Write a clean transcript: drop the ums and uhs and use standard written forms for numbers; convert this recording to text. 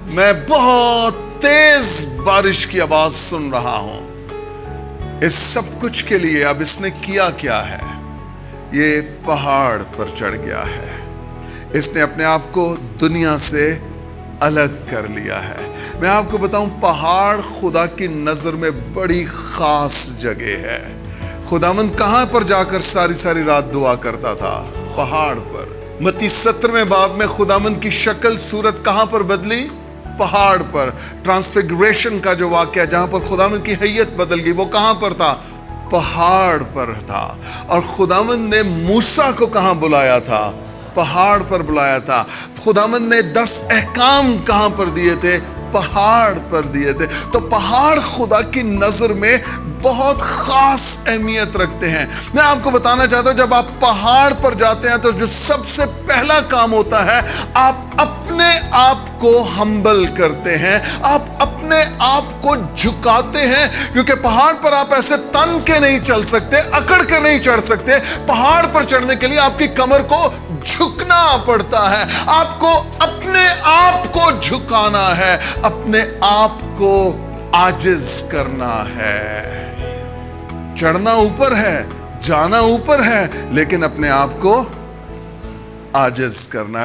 میں بہت تیز بارش کی آواز سن رہا ہوں. اس سب کچھ کے لیے اب اس نے کیا کیا ہے؟ یہ پہاڑ پر چڑھ گیا ہے. اس نے اپنے آپ کو دنیا سے الگ کر لیا ہے. میں آپ کو بتاؤں، پہاڑ خدا کی نظر میں بڑی خاص جگہ ہے. خداوند کہاں پر جا کر ساری رات دعا کرتا تھا؟ پہاڑ پر. متی 17ویں باب میں خداوند کی شکل صورت کہاں پر بدلی؟ پہاڑ پر. ٹرانسفیگریشن کا جو واقعہ جہاں پر خداوند کی حیت بدل گئی، وہ کہاں پر تھا؟ پہاڑ پر تھا. اور خداوند نے موسیٰ کو کہاں بلایا تھا؟ پہاڑ پر بلایا تھا. خداوند نے 10 احکام کہاں پر دیے تھے؟ پہاڑ پر دیے تھے. تو پہاڑ خدا کی نظر میں بہت خاص اہمیت رکھتے ہیں. میں آپ کو بتانا چاہتا ہوں، جب آپ پہاڑ پر جاتے ہیں تو جو سب سے پہلا کام ہوتا ہے، آپ اپنے آپ کو ہمبل کرتے ہیں، آپ اپنے آپ کو جھکاتے ہیں. کیونکہ پہاڑ پر آپ ایسے تن کے نہیں چل سکتے، اکڑ کے نہیں چڑھ سکتے. پہاڑ پر چڑھنے کے لیے آپ کی کمر کو جھکنا پڑتا ہے. آپ کو اپنے آپ کو جھکانا ہے، اپنے آپ کو عاجز کرنا ہے. چڑھنا اوپر ہے، جانا اوپر ہے، لیکن اپنے آپ کو عاجز کرنا ہے.